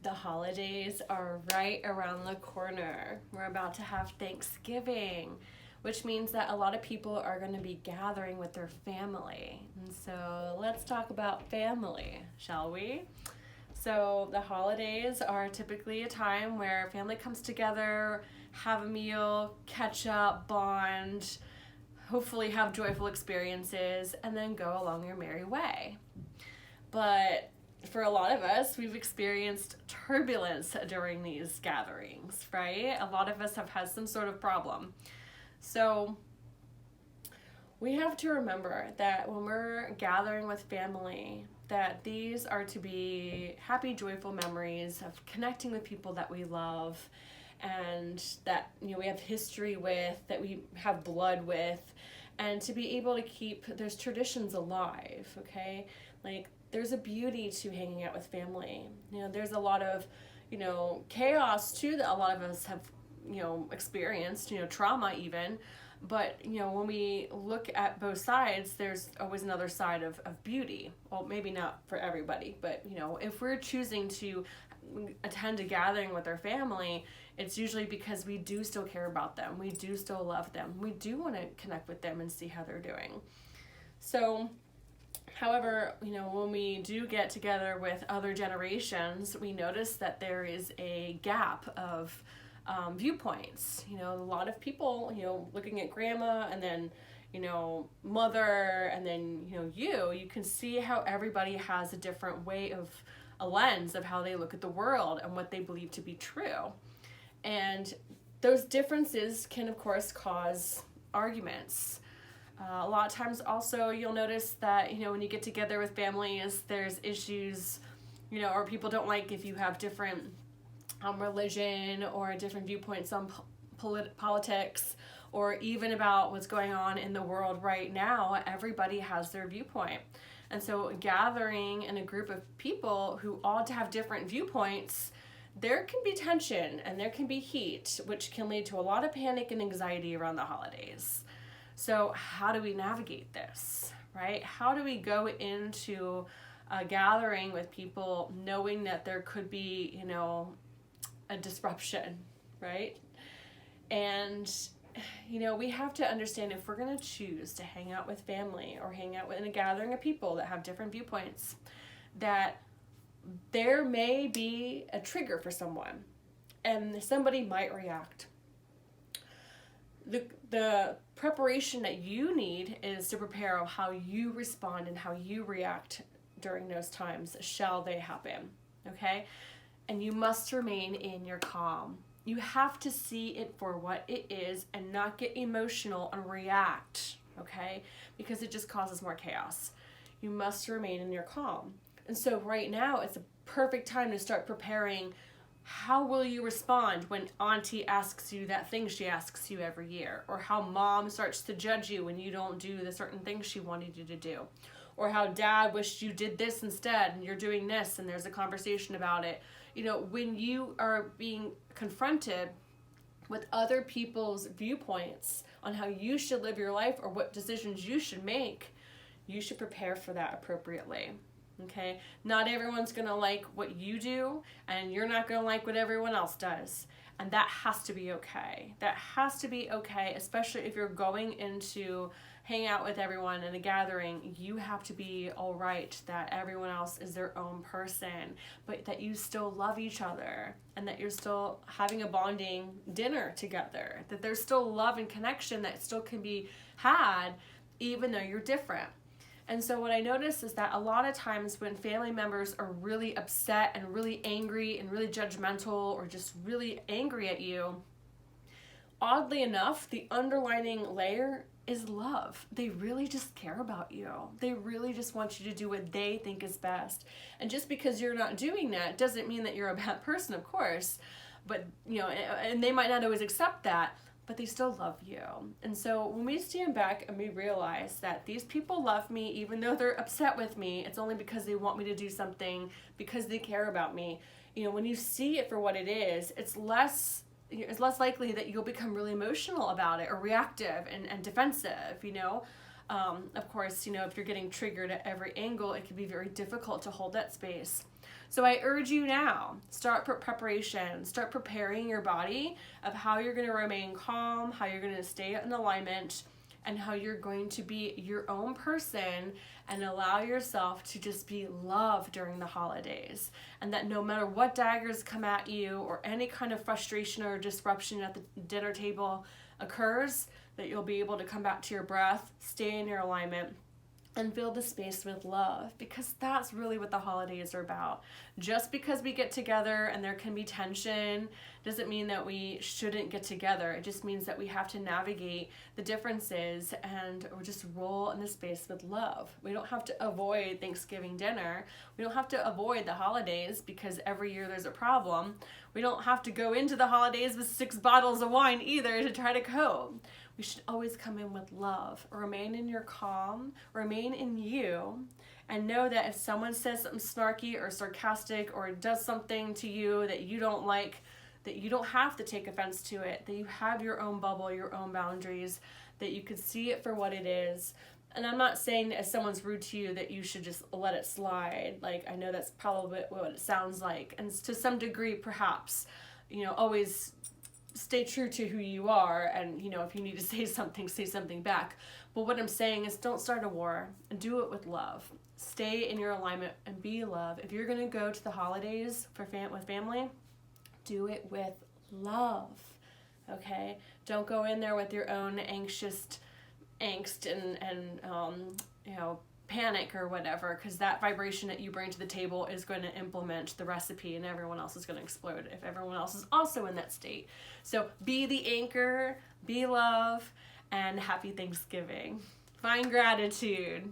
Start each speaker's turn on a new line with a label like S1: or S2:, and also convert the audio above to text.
S1: The holidays are right around the corner. We're about to have Thanksgiving, which means that a lot of people are going to be gathering with their family. And so let's talk about family, shall we? So the holidays are typically a time where family comes together, have a meal, catch up, bond, hopefully have joyful experiences, and then go along your merry way. But for a lot of us, we've experienced turbulence during these gatherings, right? A lot of us have had some sort of problem. So we have to remember that when we're gathering with family, that these are to be happy, joyful memories of connecting with people that we love and that we have history with, that we have blood with, and to be able to keep those traditions alive, okay? Like, there's a beauty to hanging out with family. There's a lot of, chaos too that a lot of us have, experienced, trauma even. But, when we look at both sides, there's always another side of beauty. Well, maybe not for everybody, but, if we're choosing to attend a gathering with our family, it's usually because we do still care about them. We do still love them. We do want to connect with them and see how they're doing. So, however, when we do get together with other generations, we notice that there is a gap of viewpoints. A lot of people, looking at grandma and then, mother and then, you can see how everybody has a different way of a lens of how they look at the world and what they believe to be true. And those differences can, of course, cause arguments. A lot of times also you'll notice that, when you get together with families, there's issues, or people don't like if you have different religion or different viewpoints on politics or even about what's going on in the world right now. Everybody has their viewpoint. And so gathering in a group of people who all have different viewpoints, there can be tension and there can be heat, which can lead to a lot of panic and anxiety around the holidays. So how do we navigate this, right? How do we go into a gathering with people knowing that there could be, a disruption, right? And, we have to understand if we're going to choose to hang out with family or hang out in a gathering of people that have different viewpoints, that there may be a trigger for someone and somebody might react. The preparation that you need is to prepare how you respond and how you react during those times, shall they happen, okay? And you must remain in your calm. You have to see it for what it is and not get emotional and react, okay? Because it just causes more chaos. You must remain in your calm. And so right now, it's a perfect time to start preparing. How will you respond when auntie asks you that thing she asks you every year? Or how mom starts to judge you when you don't do the certain things she wanted you to do? Or how dad wished you did this instead and you're doing this and there's a conversation about it. When you are being confronted with other people's viewpoints on how you should live your life or what decisions you should make, you should prepare for that appropriately. Okay, not everyone's gonna like what you do, and you're not gonna like what everyone else does, and that has to be okay. That has to be okay, especially if you're going into hang out with everyone in a gathering. You have to be all right that everyone else is their own person, but that you still love each other, and that you're still having a bonding dinner together. That there's still love and connection that still can be had, even though you're different. And so what I notice is that a lot of times when family members are really upset and really angry and really judgmental or just really angry at you, oddly enough, the underlining layer is love. They really just care about you. They really just want you to do what they think is best. And just because you're not doing that doesn't mean that you're a bad person, of course. But, and they might not always accept that, but they still love you. And so when we stand back and we realize that these people love me, even though they're upset with me, it's only because they want me to do something, because they care about me. When you see it for what it is, it's less likely that you'll become really emotional about it or reactive and defensive, Of course, if you're getting triggered at every angle, it can be very difficult to hold that space. So I urge you now, start preparation, start preparing your body of how you're going to remain calm, how you're going to stay in alignment, and how you're going to be your own person and allow yourself to just be loved during the holidays. And that no matter what daggers come at you or any kind of frustration or disruption at the dinner table occurs, that you'll be able to come back to your breath, stay in your alignment, and fill the space with love, because that's really what the holidays are about. Just because we get together and there can be tension doesn't mean that we shouldn't get together. It just means that we have to navigate the differences and or just roll in the space with love. We don't have to avoid Thanksgiving dinner. We don't have to avoid the holidays because every year there's a problem. We don't have to go into the holidays with 6 bottles of wine either to try to cope. We should always come in with love. Remain in your calm, remain in you, and know that if someone says something snarky or sarcastic or does something to you that you don't like, that you don't have to take offense to it, that you have your own bubble, your own boundaries, that you could see it for what it is. And I'm not saying that if someone's rude to you that you should just let it slide. Like, I know that's probably what it sounds like. And to some degree, perhaps, always stay true to who you are, and if you need to say something back. But what I'm saying is, don't start a war, and do it with love. Stay in your alignment and be love. If you're going to go to the holidays with family, do it with love. Okay? Don't go in there with your own angst and panic or whatever, because that vibration that you bring to the table is going to implement the recipe, and everyone else is going to explode if everyone else is also in that state. So be the anchor, be love, and happy Thanksgiving. Find gratitude.